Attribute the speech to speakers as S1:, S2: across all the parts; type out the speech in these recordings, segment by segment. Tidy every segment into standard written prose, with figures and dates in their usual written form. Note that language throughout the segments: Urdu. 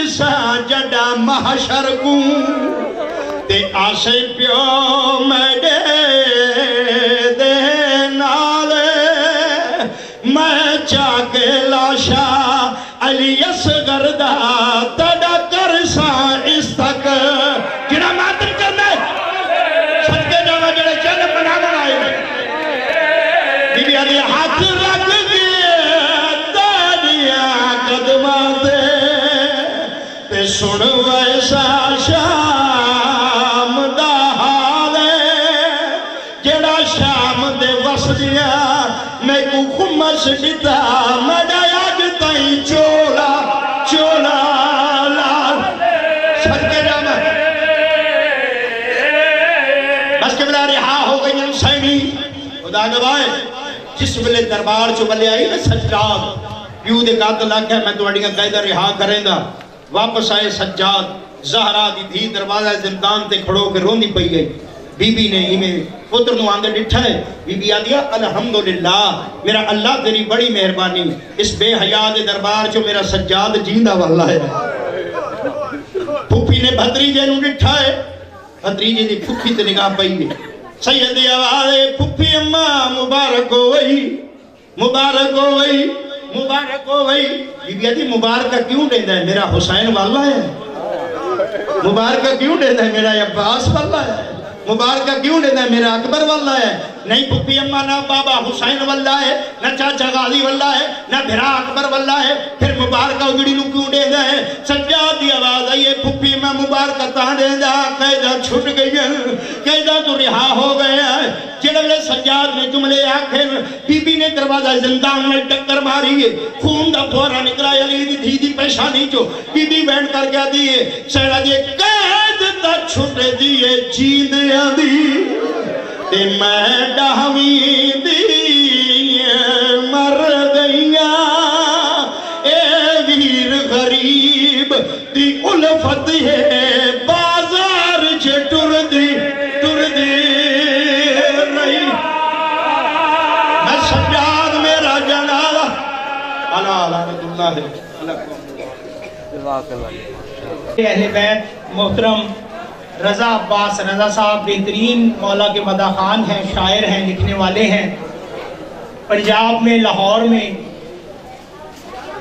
S1: سا جڈا محشر کو تے آسے پیو میڈے دے نالے میں چاکے لاشا علی اصغر دا تڑا کر سا اس تک جنہ ماتم کرنا ہے صدقے جانا جڑے چند بنا بنائے بی بی علی ہاتھ رکھ گئے دادیا قدمہ دے تے سن ویسا شام دا حالے جڑا شام دے وسدیا میں کو خمس دیتا مڈا یاد تائیں چولا چولا لال صدقے جانا بس کے بلا رہا ہو گئی انسانی خدا گواہ جس ویلے دربار چو بلے آئی نا سجاد پیو دے قاتل آکھا ہے میں تو اڑیاں قیدہ رہا کریں دا واپس آئے سجاد زہرا دی دھی دروازہ زندان تے کھڑو کے رونی پئی گئی بی بی نے ہی میں پتر نو آندے ڈٹھا ہے بی بی آدیا الحمدللہ میرا اللہ تیری بڑی مہربانی اس بے حیاء دے دربار چو میرا سجاد جیندہ واللہ ہے پھوپی نے بھدریجے نو ڈٹھا ہے بھدریجے دی پھوپی تے نگاہ پئی ہے سید آوازے پھوپی اماں مبارک ہوئی مبارک ہوئی مبارک ہوئی بی بی آدھی مبارکہ کیوں دیندہ ہے میرا حسین واللہ ہے مبارکہ کیوں دیندہ ہے میرا عباس واللہ ہے مبارکہ کیوں دیتا ہے میرا اکبر واللہ ہے نہیں پھپی اماں نہ بابا حسین واللہ ہے نہ چاچا غازی واللہ ہے نہ بھرا اکبر واللہ ہے پھر مبارکہ اگڑی نو کیوں دیتا ہے سجاد دی آواز آئیے پھپی میں مبارکہ تاں دیتا قیدہ چھٹ گئی ہے قیدہ تو رہا ہو گیا ہے جڑے سجاد نے جملے آکھیں بی بی نے دروازہ زندان میں ٹکر ماری ہے خون دا پورا نکلا علی دی دھی دی پیشانی جو بی بی بینڈ کر گیا دیئے سیڑا دیئے قید دا چھٹ دیئے جیند آدھی تے میں ڈاہویں دی مر گئیاں اے ویر غریب دی الفت ہے بازار چھے ٹر دی رہی میں سجاد میرا جنازہ لعنت اللہ
S2: اہل بیت محترم رضا عباس رضا صاحب بہترین مولا کے مداح خوان ہیں شاعر ہیں لکھنے والے ہیں پنجاب میں لاہور میں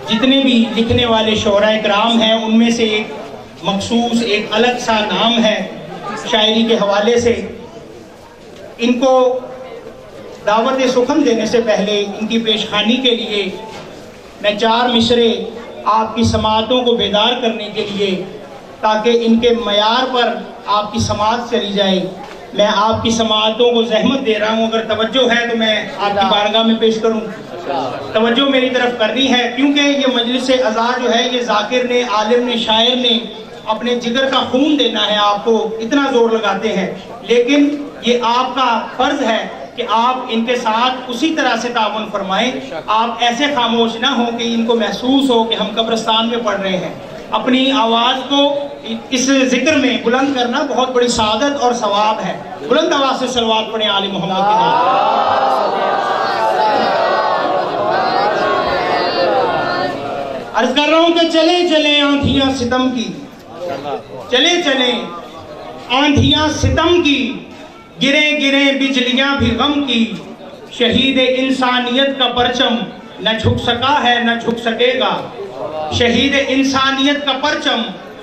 S2: جتنے بھی لکھنے والے شعراء کرام ہیں ان میں سے ایک مخصوص ایک الگ سا نام ہے شاعری کے حوالے سے ان کو دعوت سخن دینے سے پہلے ان کی پیشخانی کے لیے میں 4 مصرے آپ کی سماعتوں کو بیدار کرنے کے لیے تاکہ ان کے معیار پر آپ کی سماعت چلی جائے میں آپ کی سماعتوں کو زحمت دے رہا ہوں اگر توجہ ہے تو میں آپ کی بارگاہ میں پیش کروں توجہ میری طرف کرنی ہے کیونکہ یہ مجلس عزا جو ہے یہ ذاکر نے عالم نے شاعر نے اپنے جگر کا خون دینا ہے آپ کو اتنا زور لگاتے ہیں لیکن یہ آپ کا فرض ہے کہ آپ ان کے ساتھ اسی طرح سے تعاون فرمائیں آپ ایسے خاموش نہ ہوں کہ ان کو محسوس ہو کہ ہم قبرستان میں پڑھ رہے ہیں اپنی آواز کو اس ذکر میں بلند کرنا بہت بڑی سعادت اور ثواب ہے بلند آواز سے صلوات پڑھیں آل محمد کے نام عرض کر رہا ہوں کہ چلیں چلیں آندھیاں ستم کی چلیں چلیں آندھیاں ستم کی گریں گریں بجلیاں بھی غم کی شہید انسانیت کا پرچم نہ جھک سکا ہے نہ جھک سکے گا شہید انسانیت کا پرچم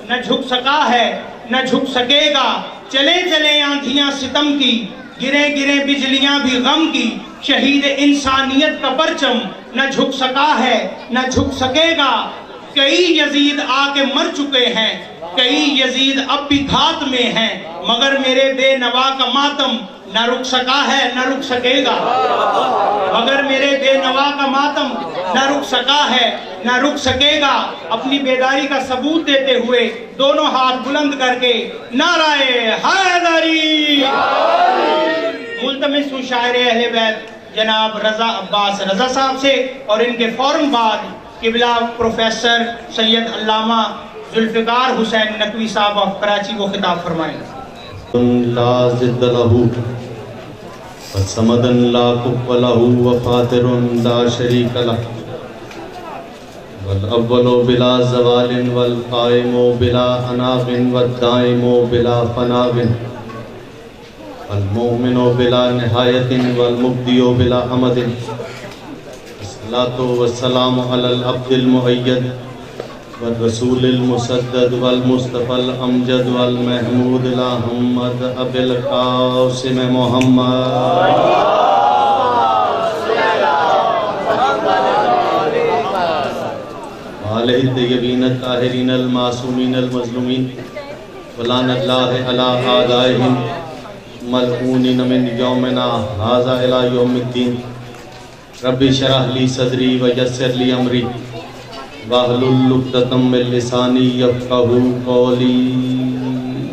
S2: نہ جھک سکا ہے نہ جھک سکے گا چلیں چلیں آندھیاں ستم کی گریں گریں بجلیاں بھی غم کی شہید انسانیت کا پرچم نہ جھک سکا ہے نہ جھک سکے گا کئی یزید آ کے مر چکے ہیں کئی یزید اب بھی گھات میں ہیں مگر میرے بے نوا کا ماتم نہ رک سکا ہے نہ رک سکے گا مگر میرے بے نوا کا ماتم نہ رک سکا ہے نہ رک سکے گا اپنی بیداری کا ثبوت دیتے ہوئے دونوں ہاتھ بلند کر کے نعرہ حیدری ملتمس ہوں شاعر اہل بیت جناب رضا عباس رضا صاحب سے اور ان کے فوراً بعد قبلہ پروفیسر سید علامہ ذوالفقار حسین نقوی صاحب آف کراچی کو خطاب فرمائیں
S3: لا ضد له وصمد لا كف له وفاطر لا شريك له والأول بلا زوال والقائم بلا أناغ والدائم بلا فناغ والمؤمن بلا نهاية والمبدي بلا أمد. الصلاة والسلام على العبد المؤيد والرسول المسدد والمصطفى الأمجد والمحمود الأحمد أبي القاسم محمد وآله الطيبين الطاهرين المعصومين المظلومين ولعن الله على أعدائهم ملعونين من يومنا هذا إلى يوم الدين. ربي اشرح لي صدري ويسر لي أمري واحلل عقدة من لساني يفقهوا قولي.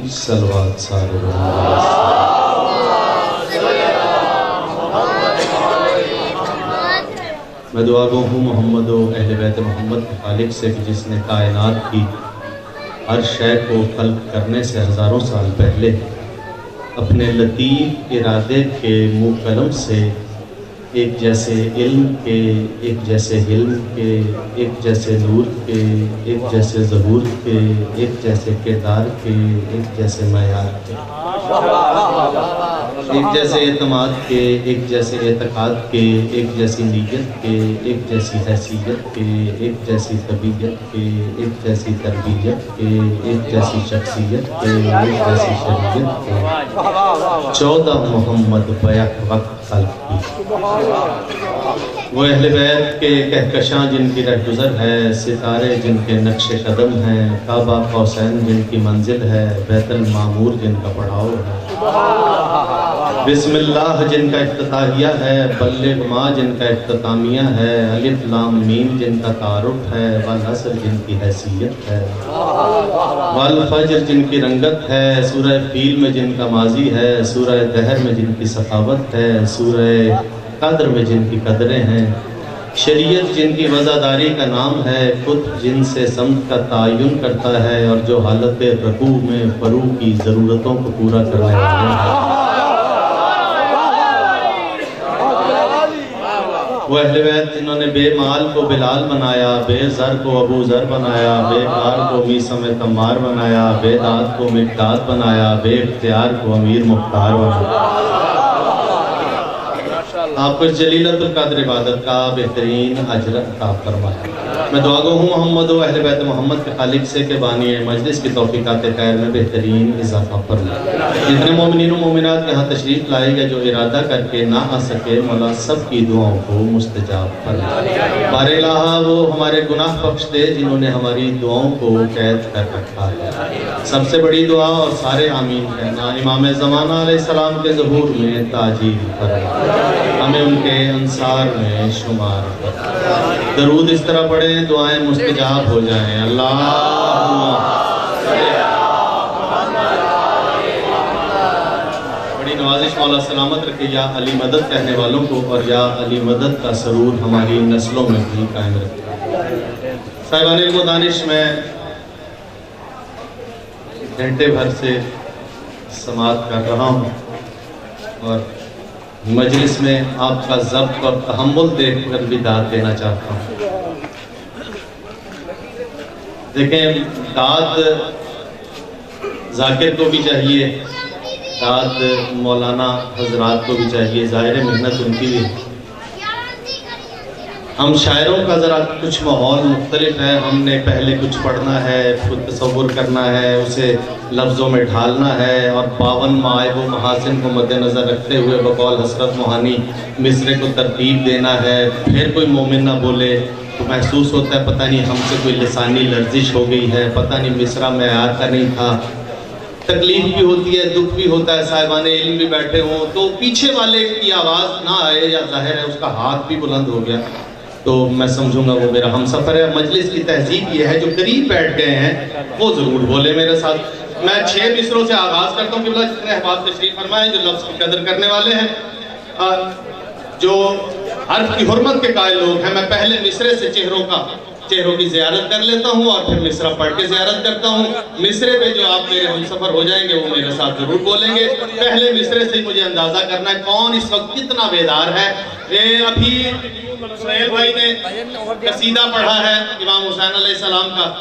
S3: صلوات سارے میں دعا گو ہوں محمد و اہل بیت محمد کے خالق سے کہ جس نے کائنات کی ہر شے کو خلق کرنے سے ہزاروں سال پہلے اپنے لطیف ارادے کے منہ قلم سے ایک جیسے علم کے، ایک جیسے علم کے، ایک جیسے نور کے، ایک جیسے ظہور کے، ایک جیسے کردار کے، ایک جیسے معیار کے، ایک جیسے اعتماد کے، ایک جیسے اعتقاد کے، ایک جیسی نیت کے، ایک جیسی حیثیت کے، ایک جیسی طبیعت کے، ایک جیسی تربیت کے، ایک جیسی شخصیت کے، ایک جیسی شریعت کے 14 محمد بیک وقت خلق کی. وہ اہل بیت کے کہکشاں جن کی رہگزر ہے، ستارے جن کے نقش قدم ہیں، کعبہ قوسین جن کی منزل ہے، بیت المعمور جن کا پڑاؤ ہے، بسم اللہ جن کا افتتاحیہ ہے، بلغ ما جن کا اختتامیہ ہے، الف لام میم جن کا تعارف ہے، والعصر جن کی حیثیت ہے، والفجر جن کی رنگت ہے، سورہ فیل میں جن کا ماضی ہے، سورہ دہر میں جن کی سخاوت ہے، سورہ قدر میں جن کی قدریں ہیں، شریعت جن کی وضعداری کا نام ہے، خود جن سے سمت کا تعین کرتا ہے اور جو حالت رکوع میں فروع کی ضرورتوں کو پورا کرنے والے ہیں. وہ اہل بیت جنہوں نے بے مال کو بلال بنایا، بے زر کو ابو ذر بنایا، بے کار کو میثم تمار بنایا، بے داد کو مقداد بنایا، بے اختیار کو امیر مختار بنایا. آپ کو جلیلت القدر عبادت کا بہترین اجر عطا فرمائے. میں دعا گو ہوں محمد و اہل بیت محمد کے خالق سے کہ بانی مجلس کی توفیقات خیر میں بہترین اضافہ فرمائے. جتنے مومنین و مومنات یہاں تشریف لائے گا جو ارادہ کر کے نہ آ سکے، مولا سب کی دعاؤں کو مستجاب فرمائے. بار الہ وہ ہمارے گناہ بخش دے جنہوں نے ہماری دعاؤں کو قید کر رکھا ہے. سب سے بڑی دعا اور سارے آمین کہنا امام زمانہ علیہ السلام کے ظہور میں تاجیل فرمائے، ہمیں ان کے انصار میں شمار فرمائے. درود اس طرح پڑھیں دعائیں مستجاب ہو جائیں. بڑی نوازش مولا سلامت رکھے. یا علی مدد کہنے والوں کو اور یا علی مدد کا سرور ہماری نسلوں میں بھی قائم رکھے. صاحبان علم و دانش، میں گھنٹے بھر سے سماعت کر رہا ہوں اور مجلس میں آپ کا ضبط اور تحمل دیکھ کر بھی داد دینا چاہتا ہوں. دیکھیں، داد ذاکر کو بھی چاہیے، داد مولانا حضرات کو بھی چاہیے، ظاہر محنت ان کی بھی. ہم شاعروں کا ذرا کچھ ماحول مختلف ہے. ہم نے پہلے کچھ پڑھنا ہے، خود تصور کرنا ہے، اسے لفظوں میں ڈھالنا ہے اور 52 معائب و محاسن کو مد نظر رکھتے ہوئے بقول حسرت موہانی مصرے کو ترتیب دینا ہے. پھر کوئی مومن نہ بولے تو محسوس ہوتا ہے پتہ نہیں ہم سے کوئی لسانی لرزش ہو گئی ہے، پتہ نہیں مصرع معیار کا نہیں تھا. تکلیف بھی ہوتی ہے، دکھ بھی ہوتا ہے. صاحبان علم بھی بیٹھے ہوں تو پیچھے والے کی آواز نہ آئے یا ظاہر ہے اس کا ہاتھ بھی بلند ہو گیا تو میں سمجھوں گا وہ میرا ہم سفر ہے. مجلس کی تہذیب یہ ہے جو قریب بیٹھ گئے ہیں وہ ضرور بولے میرے ساتھ. میں 6 مصروں سے آغاز کرتا ہوں کہ بلا جتنے احباب تشریف فرمائیں جو لفظ کی قدر کرنے والے ہیں، جو حرف کی حرمت کے قائل لوگ ہیں. میں پہلے مصرے سے چہروں کی زیارت کر لیتا ہوں اور پھر مصرع پڑھ کے زیارت کرتا ہوں. مصرے پہ جو آپ میرے ہم سفر ہو جائیں گے وہ میرے ساتھ ضرور بولیں گے. پہلے مصرے سے ہی مجھے اندازہ کرنا ہے کون اس وقت کتنا بیدار ہے. ابھی سہیل بھائی نے قصیدہ پڑھا ہے امام حسین علیہ السلام کا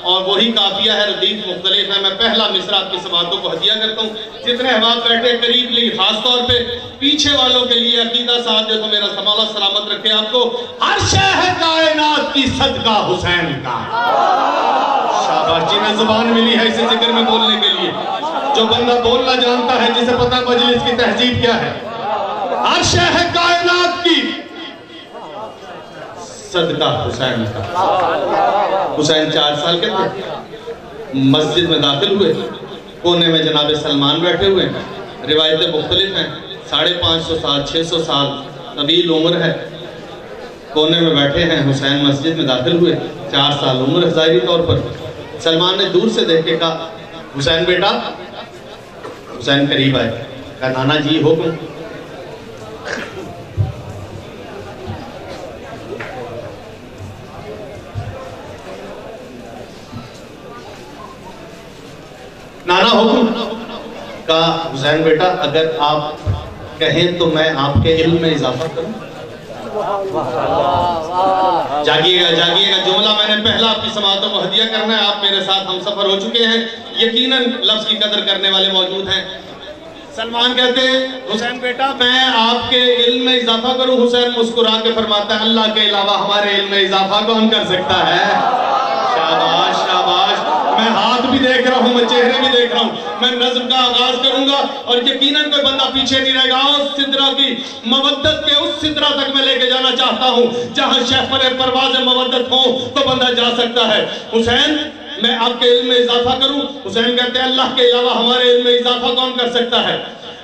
S3: اور وہی کافیہ ہے، ردیف مختلف ہے. میں پہلا مصرع آپ کی سماعتوں کو ہدیہ کرتا ہوں. جتنے احباب بیٹھے قریب لی، خاص طور پہ پیچھے والوں کے لیے عقیدہ ساتھ دے تو میرا مولا سلامت رکھے آپ کو. ہر شے ہے کائنات کی صدقہ حسین کا. شاباش، جنہیں زبان ملی ہے اسے ذکر میں بولنے کے لیے، جو بندہ بولنا جانتا ہے، جسے پتہ مجلس کی تہذیب کیا ہے. ہر شے ہے کائنات کی صدقہ حسین کا. حسین 4 سال کے تھے، مسجد میں داخل ہوئے، کونے میں جناب سلمان بیٹھے ہوئے ہیں. روایتیں مختلف ہیں، 550 سال 600 سال طویل عمر ہے. کونے میں بیٹھے ہیں، حسین مسجد میں داخل ہوئے، 4 سال عمر ہے ظاہری طور پر. سلمان نے دور سے دیکھ کے کہا حسین بیٹا. حسین قریب آئے، کہا نانا جی حکم. نانا حکم. کہا حسین بیٹا اگر آپ کہیں تو میں آپ کے علم میں اضافہ کروں. جاگیے گا جاگیے گا، جملہ میں نے پہلا آپ کی سماعتوں کو ہدیہ کرنا ہے. آپ میرے ساتھ ہم سفر ہو چکے ہیں، یقیناً لفظ کی قدر کرنے والے موجود ہیں. سلمان کہتے ہیں حسین بیٹا میں آپ کے علم میں اضافہ کروں. حسین مسکرا کے فرماتا ہے اللہ کے علاوہ ہمارے علم میں اضافہ کون کر سکتا ہے. شاباش شاباش. میں ہاتھ بھی دیکھ رہا ہوں، میں چہرے بھی دیکھ رہا ہوں. میں نظم کا آغاز کروں گا اور یقیناً کوئی بندہ پیچھے نہیں رہے گا. اس سدرہ کی مودت کے اس سدرہ تک میں لے کے جانا چاہتا ہوں جہاں شہپر پرواز مودت ہو تو بندہ جا سکتا ہے. حسین میں آپ کے علم میں اضافہ کروں. حسین کہتے ہیں اللہ کے علاوہ ہمارے علم میں اضافہ کون کر سکتا ہے.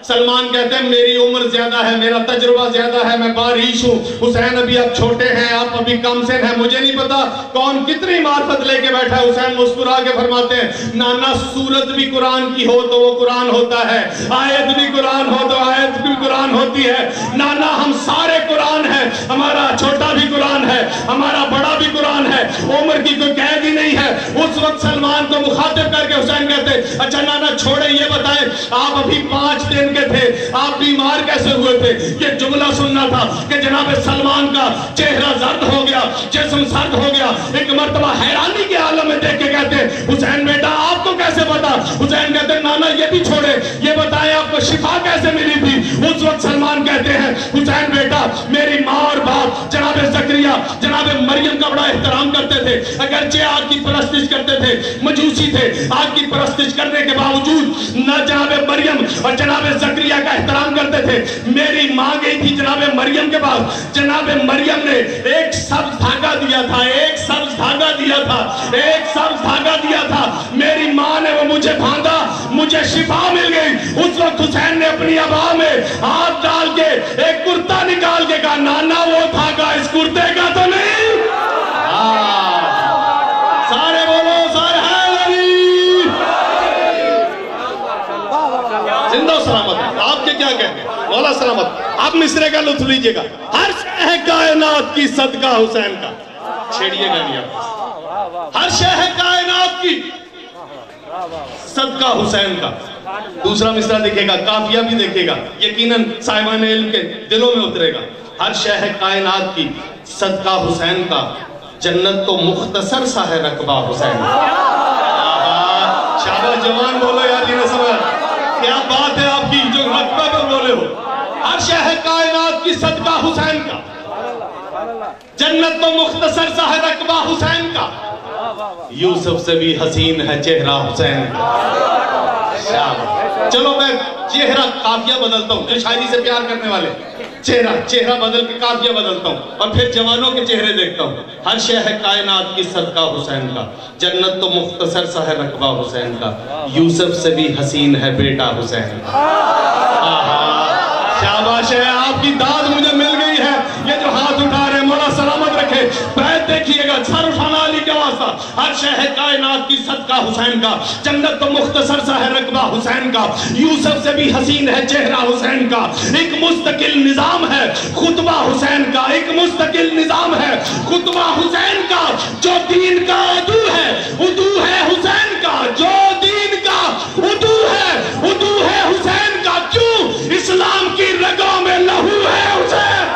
S3: سلمان کہتے ہیں میری عمر زیادہ ہے، میرا تجربہ زیادہ ہے، میں باریش ہوں. حسین ابھی آپ چھوٹے ہیں، آپ ابھی کم سن ہیں، مجھے نہیں پتا کون کتنی معرفت لے کے بیٹھا ہے. حسین مسکرا کے فرماتے ہیں نانا سورت بھی قرآن کی ہو تو وہ قرآن ہوتا ہے، آیت بھی قرآن ہو تو آیت بھی قرآن ہوتی ہے. نانا ہم سارے قرآن ہیں، ہمارا چھوٹا بھی قرآن ہے، ہمارا بڑا بھی قرآن ہے، عمر کی کوئی قید ہی نہیں ہے. اس وقت سلمان کو مخاطب کر کے حسین کہتے اچھا نانا چھوڑے یہ بتائیں آپ ابھی 5 دن کے تھے، آپ بیمار کیسے ہوئے تھے. یہ جملہ سننا تھا کہ جناب سلمان کا چہرہ زرد ہو گیا، جسم سرد ہو گیا. ایک مرتبہ حیرانی کے عالم میں دیکھ کے کہتے حسین بیٹا آپ کو کیسے پتا. حسین کہتے نانا یہ بھی چھوڑے یہ بتائیں آپ کو شفا کیسے ملی تھی. اس وقت سلمان کہتے ہیں حسین بیٹا میری ماں اور باپ جناب زکریا جناب مریم کا بڑا احترام کرتے تھے، اگرچہ آگ کی پرستش کرتے تھے، مجوسی تھے. آگ کی پرستش کرنے کے باوجود نہ جناب مریم اور جناب زکریا کا احترام کرتے تھے. میری ماں گئی تھی جناب مریم کے پاس، جناب مریم نے ایک سبز دھاگا دیا تھا، ایک سبز دھاگا دیا تھا، ایک سبز دھاگا دیا تھا. میری ماں نے وہ مجھے باندھا، مجھے شفا مل گئی. اس وقت حسین نے اپنی ابا میں ہاتھ ڈال کے ایک کرتا نکال کے کہا نانا وہ دھاگا اس کرتے کا تو نہیں. سارے بولو سارے زندہ و سلامت. آپ کے کیا کہتے ہیں مولا سلامت. آپ مصرے کا لطف لیجئے گا. ہر شے ہے کائنات کی صدقہ حسین کا. چھیڑیے گا نہیں آپ. ہر شے ہے کائنات کی صدقہ حسین کا. دوسرا مصرع دیکھے گا، کافیہ بھی دیکھے گا، یقیناً صاحبان علم کے دلوں میں اترے گا. ہر شے ہے کائنات کی صدقہ حسین کا، جنت تو مختصر سا ہے رقبہ حسین کا. شاباش جوان بولو یار جی نے سمجھ کیا بات ہے آپ کی جو رقبہ پر بولے ہو. ہر شے ہے کائنات کی صدقہ حسین کا، جنت تو مختصر سا ہے رقبہ حسین کا. یوسف سے بھی حسین ہے چہرہ حسین کا. چلو میں چہرہ قافیہ بدلتا ہوں، جو شاعری سے پیار کرنے والے چہرہ بدل کے قافیہ بدلتا ہوں اور پھر جوانوں کے چہرے دیکھتا ہوں. ہر شے ہے کائنات کی صدقہ حسین کا، جنت تو مختصر سا ہے رقبہ حسین کا. یوسف سے بھی حسین ہے بیٹا حسین کا. شاباش ہے آپ کی داد مجھے مل گئی ہے. یہ جو ہاتھ اٹھا رہے ہیں مولا سلامت رکھے. بیت دیکھیے گا سر اٹھانا علی کے واسطہ. ہر شے ہے کائنات کی صدقہ حسین کا، جنت تو مختصر سا ہے رقبہ حسین کا. یوسف سے بھی حسین ہے چہرہ حسین کا. ایک مستقل نظام ہے خطبہ حسین کا، ایک مستقل نظام ہے خطبہ حسین کا. جو دین کا عدو ہے عدو ہے حسین کا، جو دین کا عدو ہے حسین کا. کیوں؟ اسلام کی رگوں میں لہو ہے حسین.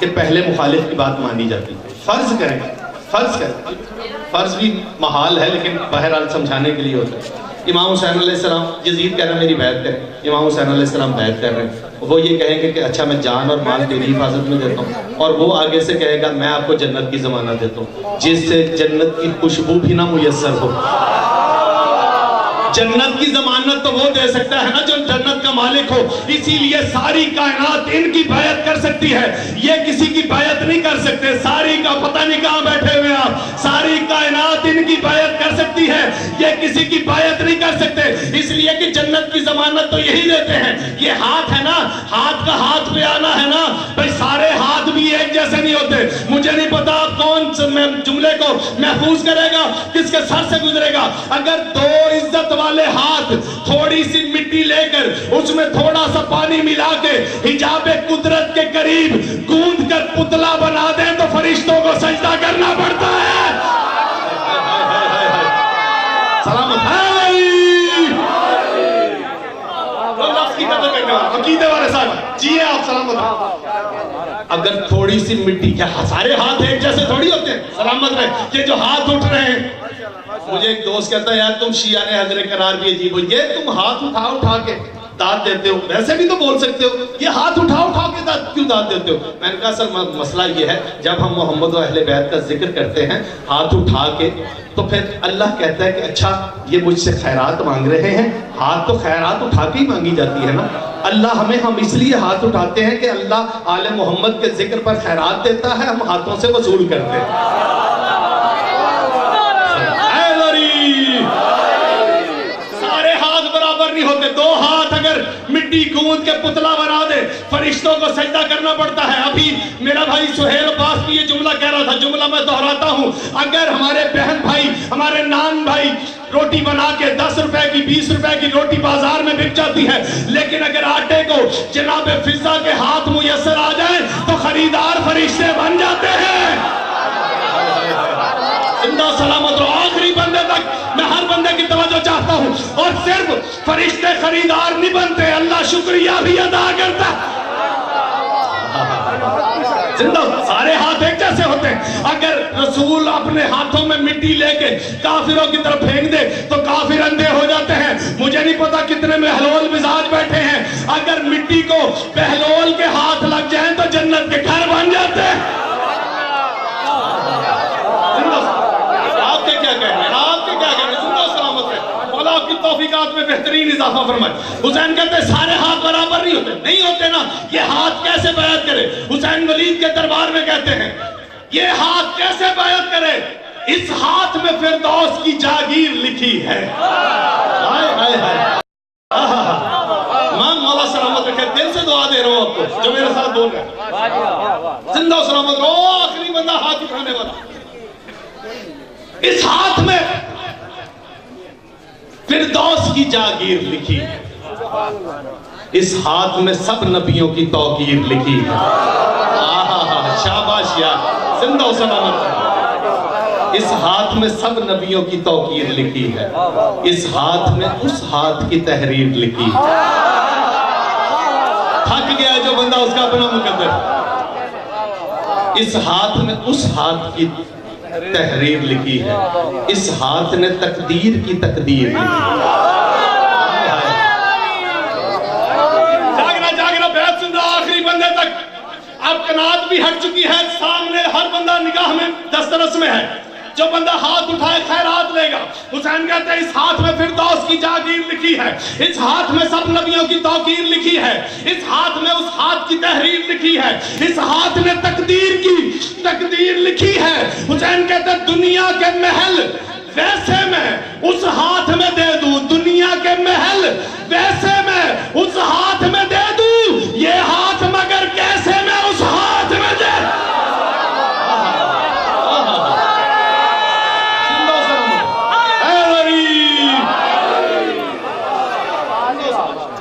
S3: کہ پہلے مخالف کی بات مانی جاتی ہے. فرض کریں فرض بھی محال ہے لیکن بہرحال سمجھانے کے لیے ہوتا ہے. امام حسین علیہ السلام، یزید کہہ رہے ہیں میری بیعت کریں، امام حسین علیہ السلام بیعت کر رہے ہیں. وہ یہ کہیں گے کہ اچھا میں جان اور مال تیری حفاظت میں دیتا ہوں، اور وہ آگے سے کہے گا میں آپ کو جنت کی ضمانت دیتا ہوں، جس سے جنت کی خوشبو بھی نہ میسر ہو. جنت کی ضمانت تو وہ دے سکتا ہے نا جو جنت کا مالک ہو. اسی لیے ساری کائنات ان کی بیعت کر سکتی ہے، یہ کسی کی بیعت نہیں کر سکتے. ساری کا پتہ نہیں کہاں بیٹھے ہوئے آپ، ساری کائنات ان کی بیعت کر سکتی ہے، یہ کسی کی بیعت نہیں کر سکتے. اس لیے کہ جنت کی ضمانت تو یہی دیتے ہیں. یہ ہاتھ ہے نا، ہاتھ کا ہاتھ پہ آنا ہے نا بھائی، سارے ہاتھ بھی ایک جیسے نہیں ہوتے. مجھے نہیں پتا کون جملے کو محفوظ کرے گا، کس کے سر سے گزرے گا. اگر دو عزت والے ہاتھ تھوڑی سی مٹی لے کر اس میں تھوڑا سا پانی ملا کے حجاب قدرت کے قریب گوندھ کر پتلا بنا دیں تو فرشتوں کو سجدہ کرنا پڑتا ہے. سلامت ہے عقیدے والے صاحب جی آپ سلامت. اگر تھوڑی سی مٹی، کیا سارے ہاتھ ایک جیسے تھوڑی ہوتے ہیں؟ سلامت رہے. یہ جو ہاتھ اٹھ رہے ہیں، مجھے ایک دوست کہتا ہے یار تم شیعہ نے حضرت قرار بھی عجیب ہو، یہ تم ہاتھ اٹھا کے داد دیتے ہو، ویسے بھی تو بول سکتے ہو، یہ ہاتھ اٹھا کے کیوں داد دیتے ہو؟ میں نے کہا سر مسئلہ یہ ہے جب ہم محمد و اہل بیت کا ذکر کرتے ہیں ہاتھ اٹھا کے تو پھر اللہ کہتا ہے کہ اچھا یہ مجھ سے خیرات مانگ رہے ہیں، ہاتھ تو خیرات اٹھا کے ہی مانگی جاتی ہے نا. اللہ ہم اس لیے ہاتھ اٹھاتے ہیں کہ اللہ آل محمد کے ذکر پر خیرات دیتا ہے، ہم ہاتھوں سے وصول کرتے ہیں. سارے ہاتھ برابر نہیں ہوتے. دو ہاتھ اگر مٹی گوندھ کے پتلا بنا دے فرشتوں کو سجدہ کرنا پڑتا ہے. ابھی میرا بھائی سہیل عباس بھی یہ جملہ کہہ رہا تھا، جملہ میں دہراتا ہوں. اگر ہمارے بہن بھائی، ہمارے نان بھائی روٹی بنا کے 10 روپے کی 20 روپے کی روٹی بازار میں بک جاتی ہے، لیکن اگر آٹے کو جناب فضا کے ہاتھ میسر آ جائے تو خریدار فرشتے بن جاتے ہیں. زندہ سلامت رہو آخری بندے تک. میں ہر بندے کی توجہ چاہتا ہوں، اور صرف فرشتے خریدار نہیں بنتے، اللہ شکریہ بھی ادا کرتا. زندہ سارے ہاتھ ایک جیسے ہوتے ہیں. اگر رسول اپنے ہاتھوں میں مٹی لے کے کافروں کی طرف پھینک دے تو کافر اندھے ہو جاتے ہیں. مجھے نہیں پتا کتنے بہلول مزاج بیٹھے ہیں، اگر مٹی کو بہلول کے ہاتھ لگ جائیں تو جنت کے گھر بن جاتے ہیں. آپ کے کیا کہنا ہے؟ آپ کے کیا کہنا ہے؟ زندہ سلامت ہے. مولا آپ کی توفیقات میں بہترین اضافہ فرمائے. حسین کہتے ہیں سارے ہاتھ برابر نہیں ہوتے. نہیں ہوتے نا. یہ ہاتھ کیسے بیعت کرے؟ حسین ولید کے دربار میں کہتے ہیں یہ ہاتھ کیسے بیعت کرے؟ اس ہاتھ میں فردوس کی جاگیر لکھی ہے. مولا سلامت رکھے. دل سے دعا دے رہا ہوں آپ کو جو میرے ساتھ بول رہے ہیں. زندہ سلامت رہو. آخری بندہ ہاتھ اٹھانے والا. اس ہاتھ میں فردوس کی جاگیر لکھی ہے. اس ہاتھ میں سب نبیوں کی توقیر لکھی ہے. شاباش یار. زندہ و سلامت ہے. اس ہاتھ میں سب نبیوں کی توقیر لکھی ہے. اس ہاتھ میں اس ہاتھ کی تحریر لکھی ہے. تھک گیا جو بندہ اس کا اپنا مقدر. اس ہاتھ میں اس ہاتھ کی تحریر لکھی ہے. اس ہاتھ نے تقدیر کی تقدیر لکھی ہے. جاگنا بیعت سن رہا آخری بندے تک. اب قناعت بھی ہٹ چکی ہے. سامنے ہر بندہ نگاہ میں دسترس میں ہے. جو بندہ ہاتھ اٹھائے خیرات لے گا. حسین کہتے ہیں اس ہاتھ میں فردوس کی جاگیر لکھی ہے. اس ہاتھ میں سب نبیوں کی توقیر لکھی ہے. اس ہاتھ میں اس ہاتھ کی تحریر لکھی ہے. اس ہاتھ نے تقدیر کی تقدیر لکھی ہے. حسین کہتے ہیں دنیا کے محل ویسے میں اس ہاتھ میں دے دوں. دنیا کے محل ویسے میں اس ہاتھ میں دے دوں. یہ ہاتھ مگر کیسے میں اس ہاتھ میں دے.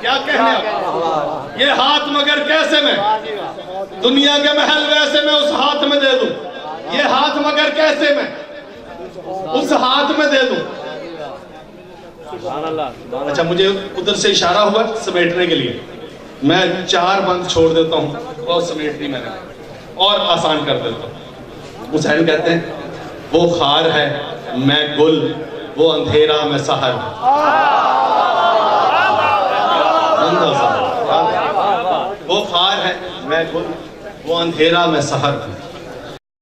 S3: کیا کہنے یہ ہاتھ مگر کیسے میں دنیا کے محل ویسے میں اس ہاتھ میں دے دوں. یہ ہاتھ مگر کیسے میں اس ہاتھ میں دے دوں. اچھا مجھے ادھر سے اشارہ ہوا سمیٹنے کے لیے. میں 4 بند چھوڑ دیتا ہوں، بہت سمیٹ دی میں نے، اور آسان کر دیتا ہوں۔ حسین کہتے ہیں وہ خار ہے میں گل، وہ اندھیرا میں سحر۔ وہ خار ہے میں گل، وہ اندھیرا میں سحر۔